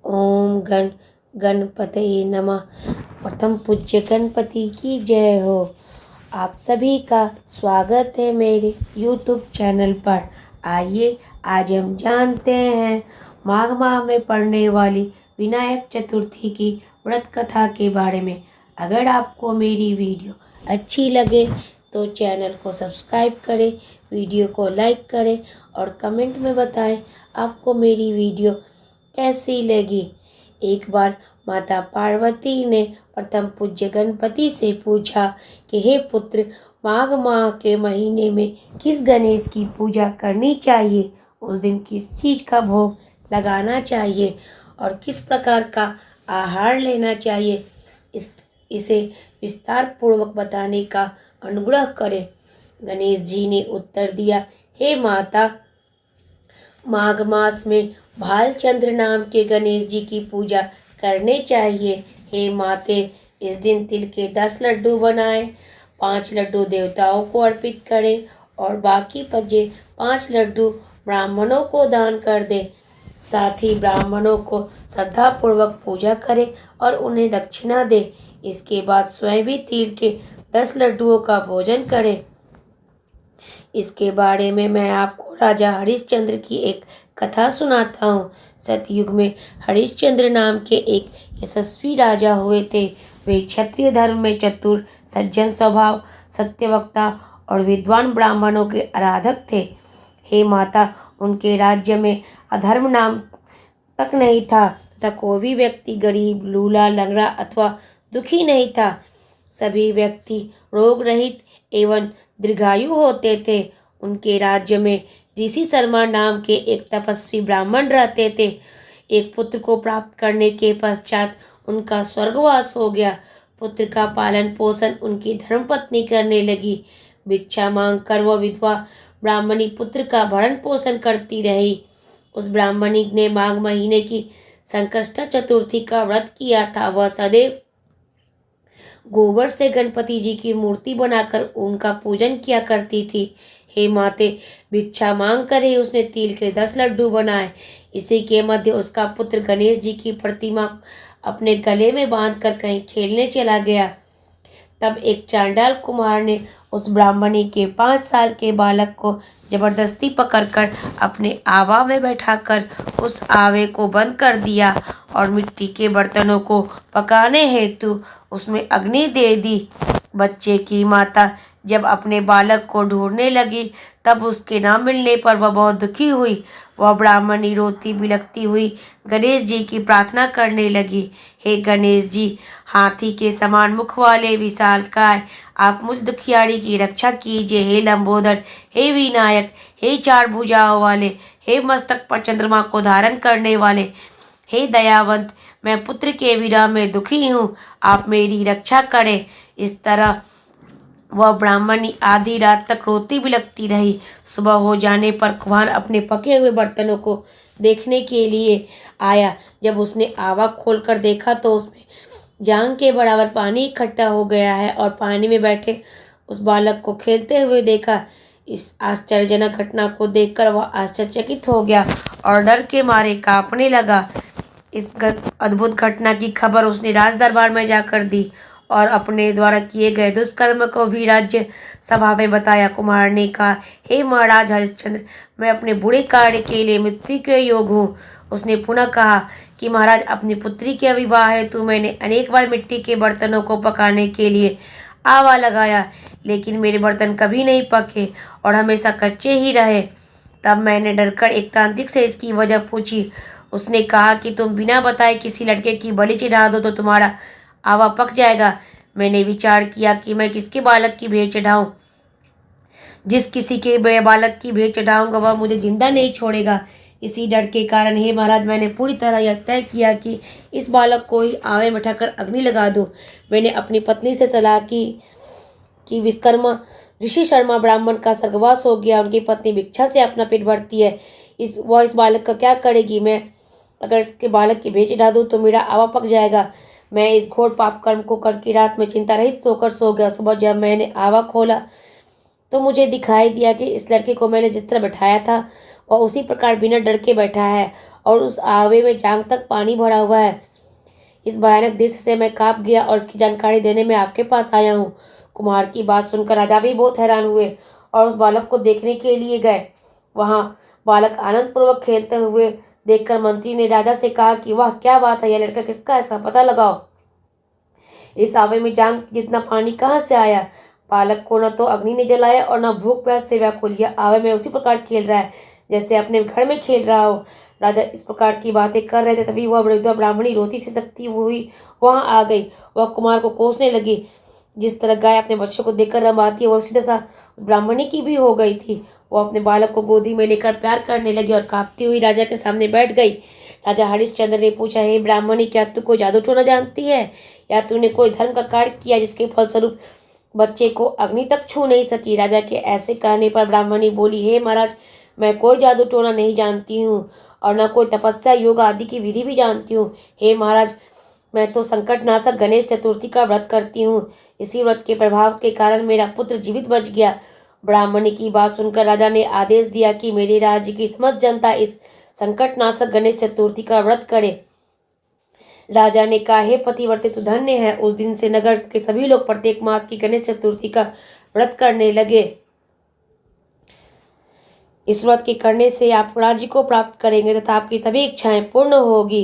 ओम गणपतये नमः। प्रथम पूज्य गणपति की जय हो। आप सभी का स्वागत है मेरे YouTube चैनल पर। आइए आज हम जानते हैं माघ माह में पड़ने वाली विनायक चतुर्थी की व्रत कथा के बारे में। अगर आपको मेरी वीडियो अच्छी लगे तो चैनल को सब्सक्राइब करें, वीडियो को लाइक करें और कमेंट में बताएं आपको मेरी वीडियो कैसी लगी। एक बार माता पार्वती ने प्रथम पूज्य गणपति से पूछा कि हे पुत्र, माघ माह के महीने में किस गणेश की पूजा करनी चाहिए, उस दिन किस चीज़ का भोग लगाना चाहिए और किस प्रकार का आहार लेना चाहिए, इसे विस्तार पूर्वक बताने का अनुग्रह करें। गणेश जी ने उत्तर दिया, हे माता, माघ मास में भालचंद्र नाम के गणेश जी की पूजा करने चाहिए। हे माते, इस दिन तिल के 10 लड्डू बनाएं, 5 लड्डू देवताओं को अर्पित करें और बाकी बचे 5 लड्डू ब्राह्मणों को दान कर दें। साथ ही ब्राह्मणों को श्रद्धापूर्वक पूजा करें और उन्हें दक्षिणा दें। इसके बाद स्वयं भी तिल के 10 लड्डुओं का भोजन करें। इसके बारे में मैं आपको राजा हरिश्चंद्र की एक कथा सुनाता हूँ। सतयुग में हरिश्चंद्र नाम के एक यशस्वी राजा हुए थे। वे क्षत्रिय धर्म में चतुर, सज्जन स्वभाव, सत्यवक्ता और विद्वान ब्राह्मणों के आराधक थे। हे माता, उनके राज्य में अधर्म नाम तक नहीं था तथा कोई भी व्यक्ति गरीब, लूला, लंगड़ा अथवा दुखी नहीं था। सभी व्यक्ति रोग रहित एवं दीर्घायु होते थे। उनके राज्य में ऋषि शर्मा नाम के एक तपस्वी ब्राह्मण रहते थे। एक पुत्र को प्राप्त करने के पश्चात उनका स्वर्गवास हो गया। पुत्र का पालन पोषण उनकी धर्मपत्नी करने लगी। भिक्षा मांगकर वह विधवा ब्राह्मणी पुत्र का भरण पोषण करती रही। उस ब्राह्मणी ने माघ महीने की संकष्टा चतुर्थी का व्रत किया था। वह सदैव गोबर से गणपति जी की मूर्ति बनाकर उनका पूजन किया करती थी। हे माते, भिक्षा मांग कर ही उसने तिल के 10 लड्डू बनाए। इसी के मध्य उसका पुत्र गणेश जी की प्रतिमा अपने गले में बांधकर कहीं खेलने चला गया। तब एक चांडाल कुमार ने उस ब्राह्मणी के 5 साल के बालक को जबरदस्ती पकड़कर अपने आवा में बैठाकर उस आवे को बंद कर दिया और मिट्टी के बर्तनों को पकाने हेतु उसमें अग्नि दे दी। बच्चे की माता जब अपने बालक को ढूंढने लगी तब उसके न मिलने पर वह बहुत दुखी हुई। वह ब्राह्मणी रोती बिलखती हुई गणेश जी की प्रार्थना करने लगी, हे गणेश जी, हाथी के समान मुख वाले विशालकाय, आप मुझ दुखियारी की रक्षा कीजिए। हे लंबोदर, हे विनायक, हे 4 भुजाओं वाले, हे मस्तक पर चंद्रमा को धारण करने वाले, हे दयावंत, मैं पुत्र के विरह में दुखी हूँ, आप मेरी रक्षा करें। इस तरह वह ब्राह्मणी आधी रात तक रोती बिलखती रही। सुबह हो जाने पर कुम्हार अपने पके हुए बर्तनों को देखने के लिए आया। जब उसने आवा खोलकर देखा तो उसमें जांग के बराबर पानी इकट्ठा हो गया है और पानी में बैठे उस बालक को खेलते हुए देखा। इस आश्चर्यजनक घटना को देखकर वह आश्चर्यचकित हो गया और डर के मारे कांपने लगा। इस अद्भुत घटना की खबर उसने राज दरबार में जाकर दी और अपने द्वारा किए गए दुष्कर्म को भी राज्य सभा में बताया। कुमार ने कहा, हे महाराज हरिश्चंद्र, मैं अपने बुरे कार्य के लिए मृत्यु के योग हूँ। उसने पुनः कहा कि महाराज, अपनी पुत्री के विवाह हेतु मैंने अनेक बार मिट्टी के बर्तनों को पकाने के लिए आवा लगाया, लेकिन मेरे बर्तन कभी नहीं पके और हमेशा कच्चे ही रहे। तब मैंने डरकर एक तांत्रिक से इसकी वजह पूछी। उसने कहा कि तुम बिना बताए किसी लड़के की बलि चढ़ा दो तो तुम्हारा आवा पक जाएगा। मैंने विचार किया कि मैं किसके बालक की भेंट चढ़ाऊं। जिस किसी के बालक की भेंट चढ़ाऊंगा वह मुझे जिंदा नहीं छोड़ेगा। इसी डर के कारण हे महाराज, मैंने पूरी तरह यह तय किया कि इस बालक को ही आवे में उठाकर अग्नि लगा दूं। मैंने अपनी पत्नी से सलाह की कि विश्वकर्मा ऋषि शर्मा ब्राह्मण का स्वर्गवास हो गया। उनकी पत्नी भिक्षा से अपना पेट भरती है। इस बालक का क्या करेगी? मैं अगर इसके बालक की भेंट चढ़ा दूं तो मेरा आवा पक जाएगा। मैं इस घोर पाप कर्म को करके रात में चिंता रहित होकर सो गया। सुबह जब मैंने आवा खोला तो मुझे दिखाई दिया कि इस लड़के को मैंने जिस तरह बैठाया था वह उसी प्रकार बिना डर के बैठा है और उस आवे में जांग तक पानी भरा हुआ है। इस भयानक दृश्य से मैं कांप गया और इसकी जानकारी देने में आपके पास आया हूँ। कुम्हार की बात सुनकर राजा भी बहुत हैरान हुए और उस बालक को देखने के लिए गए। वहां बालक आनंद पूर्वक खेलते हुए देखकर मंत्री ने राजा से कहा कि वाह, क्या बात है, यह लड़का किसका है, इसका पता लगाओ। इस आवे में जांग जितना पानी कहाँ से आया? बालक को न तो अग्नि ने जलाया और न भूख प्यास से व्याकुल। यह आवे में उसी प्रकार खेल रहा है जैसे अपने घर में खेल रहा हो। राजा इस प्रकार की बातें कर रहे थे, तभी वह वृद्धा ब्राह्मणी रोती सी सकती हुई वहां आ गई। वह कुमार को कोसने लगी। जिस तरह गाय अपने बच्चों को देखकर रमाती है, वह उसी दशा ब्राह्मणी की भी हो गई थी। वो अपने बालक को गोदी में लेकर प्यार करने लगी और कांपती हुई राजा के सामने बैठ गई। राजा हरिश्चंद्र ने पूछा, हे ब्राह्मणी, क्या तू कोई जादू टोना जानती है या तूने कोई धर्म का कार्य किया जिसके फलस्वरूप बच्चे को अग्नि तक छू नहीं सकी? राजा के ऐसे कहने पर ब्राह्मणी बोली, हे महाराज, मैं कोई जादू टोना नहीं जानती हूँ और न कोई तपस्या योग आदि की विधि भी जानती हूँ। हे महाराज, मैं तो संकटनाशक गणेश चतुर्थी का व्रत करती हूँ। इसी व्रत के प्रभाव के कारण मेरा पुत्र जीवित बच गया। ब्राह्मणी की बात सुनकर राजा ने आदेश दिया कि मेरे राज्य की समस्त जनता इस संकटनाशक गणेश चतुर्थी का व्रत करे। राजा ने कहा, हे पतिव्रते, तू धन्य है। उस दिन से नगर के सभी लोग प्रत्येक मास की गणेश चतुर्थी का व्रत करने लगे। इस व्रत के करने से आप राज्य को प्राप्त करेंगे तथा आपकी सभी इच्छाएं पूर्ण होगी।